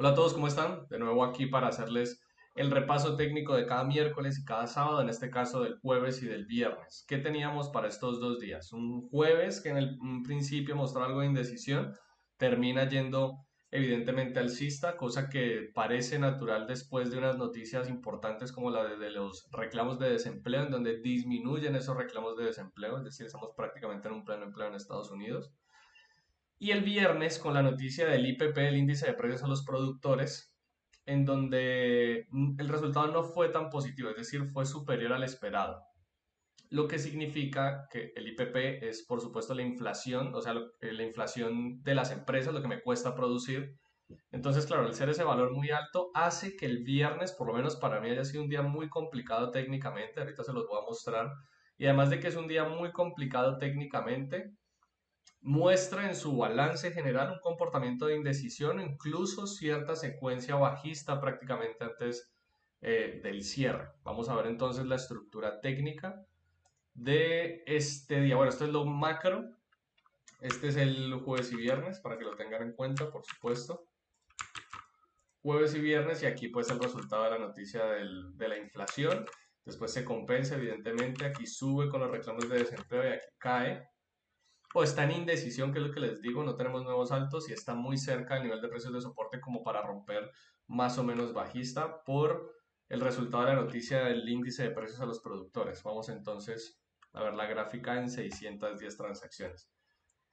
Hola a todos, ¿cómo están? De nuevo aquí para hacerles el repaso técnico de cada miércoles y cada sábado, en este caso del jueves y del viernes. ¿Qué teníamos para estos 2 días? Un jueves que en un principio mostró algo de indecisión, termina yendo evidentemente alcista, cosa que parece natural después de unas noticias importantes como la de los reclamos de desempleo, en donde disminuyen esos reclamos de desempleo, es decir, estamos prácticamente en un pleno empleo en Estados Unidos. Y el viernes con la noticia del IPP, el índice de precios a los productores, en donde el resultado no fue tan positivo, es decir, fue superior al esperado. Lo que significa que el IPP es, por supuesto, la inflación, o sea, la inflación de las empresas, lo que me cuesta producir. Entonces, claro, al ser ese valor muy alto, hace que el viernes, por lo menos para mí, haya sido un día muy complicado técnicamente. Ahorita se los voy a mostrar. Y además de que es un día muy complicado técnicamente, muestra en su balance general un comportamiento de indecisión, incluso cierta secuencia bajista prácticamente antes del cierre. Vamos a ver entonces la estructura técnica de este día. Bueno, esto es lo macro. Este es el jueves y viernes para que lo tengan en cuenta, por supuesto. Jueves y viernes y aquí pues el resultado de la noticia de la inflación. Después se compensa, evidentemente. Aquí sube con los reclamos de desempleo y aquí cae o está en indecisión, que es lo que les digo, no tenemos nuevos altos y está muy cerca del nivel de precios de soporte como para romper más o menos bajista por el resultado de la noticia del índice de precios a los productores. Vamos entonces a ver la gráfica en 610 transacciones.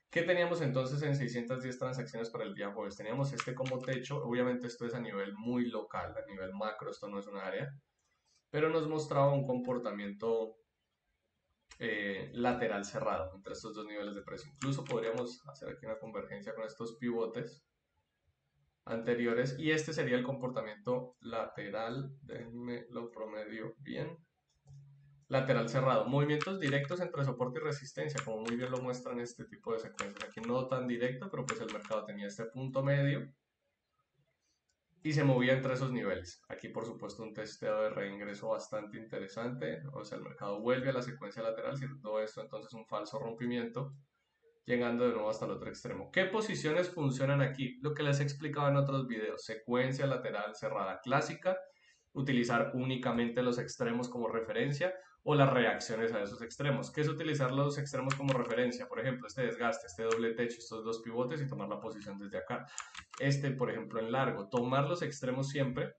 ¿Qué teníamos entonces en 610 transacciones para el día jueves? Teníamos este como techo, obviamente esto es a nivel muy local, a nivel macro, esto no es un área, pero nos mostraba un comportamiento lateral cerrado entre estos dos niveles de precio. Incluso podríamos hacer aquí una convergencia con estos pivotes anteriores y este sería el comportamiento lateral, déjenme lo promedio bien, lateral cerrado. Movimientos directos entre soporte y resistencia, como muy bien lo muestran este tipo de secuencias. Aquí no tan directo, pero pues el mercado tenía este punto medio y se movía entre esos niveles. Aquí, por supuesto, un testeo de reingreso bastante interesante. O sea, el mercado vuelve a la secuencia lateral, siendo esto entonces un falso rompimiento, llegando de nuevo hasta el otro extremo. ¿Qué posiciones funcionan aquí? Lo que les he explicado en otros videos. Secuencia lateral cerrada clásica, utilizar únicamente los extremos como referencia o las reacciones a esos extremos. ¿Qué es utilizar los extremos como referencia? Por ejemplo, este desgaste, este doble techo, estos dos pivotes y tomar la posición desde acá. Este, por ejemplo, en largo, tomar los extremos siempre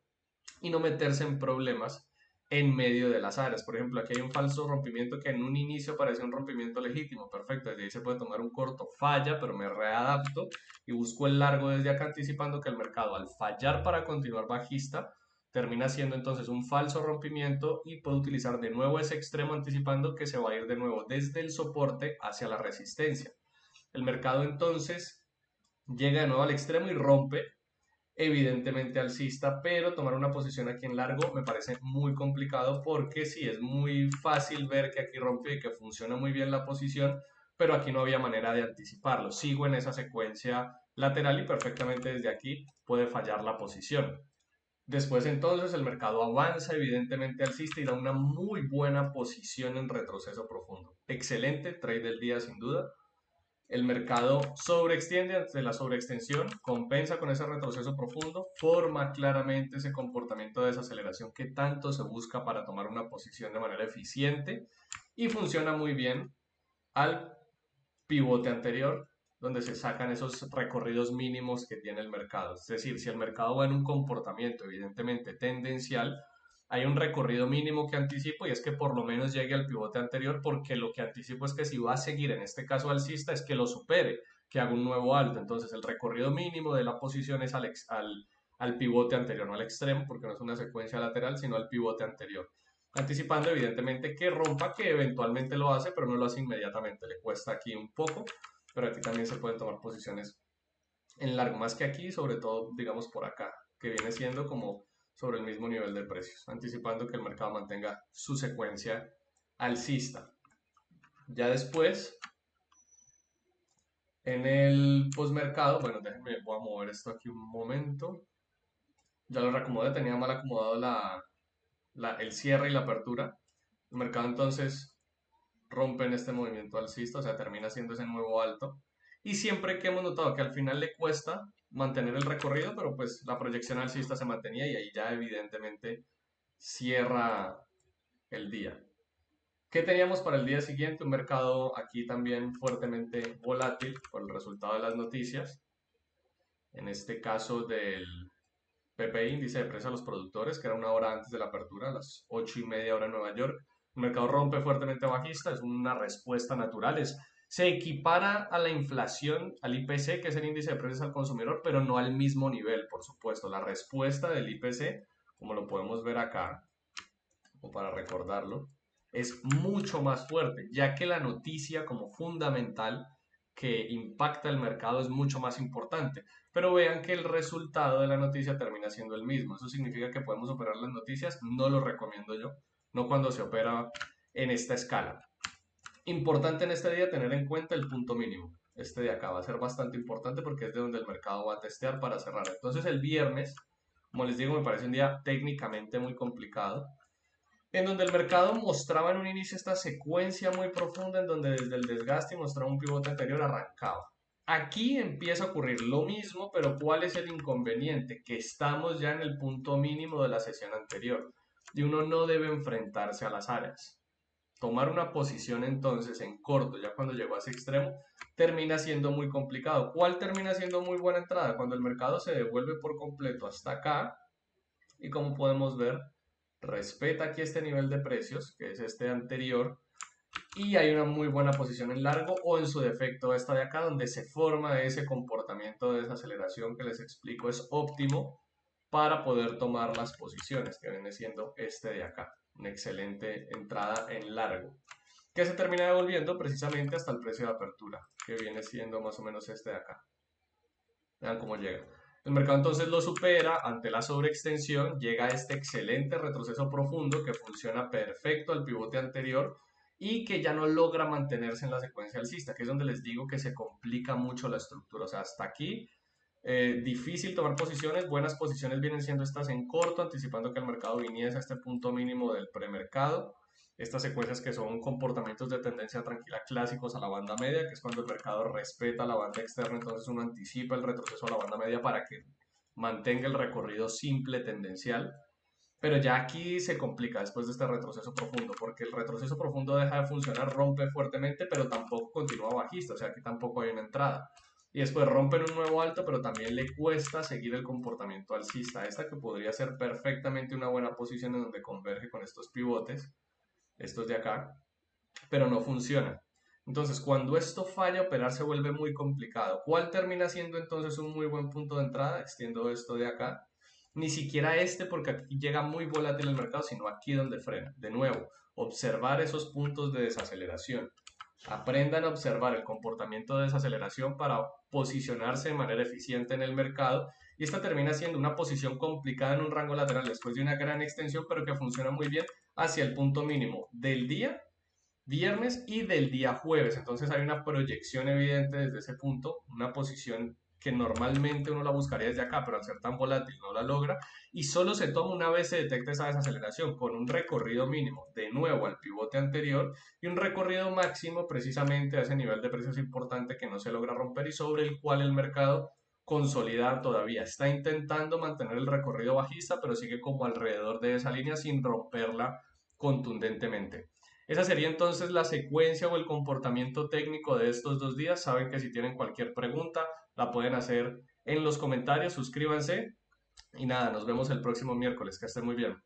y no meterse en problemas en medio de las áreas. Por ejemplo, aquí hay un falso rompimiento que en un inicio parece un rompimiento legítimo. Perfecto, desde ahí se puede tomar un corto, falla, pero me readapto y busco el largo desde acá anticipando que el mercado al fallar para continuar bajista termina siendo entonces un falso rompimiento y puedo utilizar de nuevo ese extremo anticipando que se va a ir de nuevo desde el soporte hacia la resistencia. El mercado entonces llega de nuevo al extremo y rompe evidentemente alcista, pero tomar una posición aquí en largo me parece muy complicado porque sí, es muy fácil ver que aquí rompe y que funciona muy bien la posición, pero aquí no había manera de anticiparlo. Sigo en esa secuencia lateral y perfectamente desde aquí puede fallar la posición. Después entonces el mercado avanza evidentemente alcista y da una muy buena posición en retroceso profundo. Excelente trade del día sin duda. El mercado sobreextiende ante la sobreextensión, compensa con ese retroceso profundo, forma claramente ese comportamiento de desaceleración que tanto se busca para tomar una posición de manera eficiente y funciona muy bien al pivote anterior, donde se sacan esos recorridos mínimos que tiene el mercado. Es decir, si el mercado va en un comportamiento evidentemente tendencial, hay un recorrido mínimo que anticipo y es que por lo menos llegue al pivote anterior porque lo que anticipo es que si va a seguir en este caso alcista es que lo supere, que haga un nuevo alto. Entonces el recorrido mínimo de la posición es al pivote anterior, no al extremo porque no es una secuencia lateral, sino al pivote anterior. Anticipando evidentemente que rompa, que eventualmente lo hace, pero no lo hace inmediatamente. Le cuesta aquí un poco, pero aquí también se pueden tomar posiciones en largo, más que aquí, sobre todo, digamos, por acá, que viene siendo como sobre el mismo nivel de precios, anticipando que el mercado mantenga su secuencia alcista. Ya después, en el postmercado, bueno, déjenme, voy a mover esto aquí un momento. Ya lo reacomodé, tenía mal acomodado el cierre y la apertura. El mercado entonces rompe en este movimiento alcista, o sea, termina siendo ese nuevo alto. Y siempre que hemos notado que al final le cuesta, mantener el recorrido, pero pues la proyección alcista se mantenía y ahí ya evidentemente cierra el día. ¿Qué teníamos para el día siguiente? Un mercado aquí también fuertemente volátil por el resultado de las noticias. En este caso del PPI, índice de precios a los productores, que era una hora antes de la apertura, a las 8:30 hora en Nueva York. El mercado rompe fuertemente bajista, es una respuesta natural, se equipara a la inflación, al IPC, que es el índice de precios al consumidor, pero no al mismo nivel, por supuesto. La respuesta del IPC, como lo podemos ver acá, o para recordarlo, es mucho más fuerte, ya que la noticia como fundamental que impacta el mercado es mucho más importante. Pero vean que el resultado de la noticia termina siendo el mismo. ¿Eso significa que podemos operar las noticias? No lo recomiendo yo, no cuando se opera en esta escala. Importante en este día tener en cuenta el punto mínimo. Este de acá va a ser bastante importante porque es de donde el mercado va a testear para cerrar. Entonces el viernes, como les digo, me parece un día técnicamente muy complicado, en donde el mercado mostraba en un inicio esta secuencia muy profunda en donde desde el desgaste y mostraba un pivote anterior arrancaba. Aquí empieza a ocurrir lo mismo, pero ¿cuál es el inconveniente? Que estamos ya en el punto mínimo de la sesión anterior y uno no debe enfrentarse a las áreas. Tomar una posición entonces en corto, ya cuando llegó a ese extremo, termina siendo muy complicado. ¿Cuál termina siendo muy buena entrada? Cuando el mercado se devuelve por completo hasta acá y como podemos ver, respeta aquí este nivel de precios, que es este anterior, y hay una muy buena posición en largo o en su defecto esta de acá, donde se forma ese comportamiento de desaceleración que les explico es óptimo para poder tomar las posiciones, que viene siendo este de acá, una excelente entrada en largo, que se termina devolviendo precisamente hasta el precio de apertura, que viene siendo más o menos este de acá. Vean cómo llega. El mercado entonces lo supera ante la sobreextensión, llega a este excelente retroceso profundo que funciona perfecto al pivote anterior y que ya no logra mantenerse en la secuencia alcista, que es donde les digo que se complica mucho la estructura. O sea, hasta aquí difícil tomar posiciones, buenas posiciones vienen siendo estas en corto, anticipando que el mercado viniese a este punto mínimo del premercado. Estas secuencias que son comportamientos de tendencia tranquila clásicos a la banda media, que es cuando el mercado respeta la banda externa, entonces uno anticipa el retroceso a la banda media para que mantenga el recorrido simple tendencial. Pero ya aquí se complica después de este retroceso profundo, porque el retroceso profundo deja de funcionar, rompe fuertemente, pero tampoco continúa bajista, o sea, aquí tampoco hay una entrada. Y después rompen un nuevo alto, pero también le cuesta seguir el comportamiento alcista. Esta que podría ser perfectamente una buena posición en donde converge con estos pivotes, estos de acá, pero no funciona. Entonces, cuando esto falla, operar se vuelve muy complicado. ¿Cuál termina siendo entonces un muy buen punto de entrada? Extiendo esto de acá. Ni siquiera este, porque aquí llega muy volátil el mercado, sino aquí donde frena. De nuevo, observar esos puntos de desaceleración. Aprendan a observar el comportamiento de desaceleración para posicionarse de manera eficiente en el mercado. Y esta termina siendo una posición complicada en un rango lateral después de una gran extensión, pero que funciona muy bien hacia el punto mínimo del día viernes y del día jueves. Entonces hay una proyección evidente desde ese punto, una posición que normalmente uno la buscaría desde acá, pero al ser tan volátil no la logra y solo se toma una vez se detecta esa desaceleración con un recorrido mínimo de nuevo al pivote anterior y un recorrido máximo precisamente a ese nivel de precios importante que no se logra romper y sobre el cual el mercado consolidar todavía. Está intentando mantener el recorrido bajista, pero sigue como alrededor de esa línea sin romperla contundentemente. Esa sería entonces la secuencia o el comportamiento técnico de estos 2 días. Saben que si tienen cualquier pregunta la pueden hacer en los comentarios, suscríbanse y nada, nos vemos el próximo miércoles, que estén muy bien.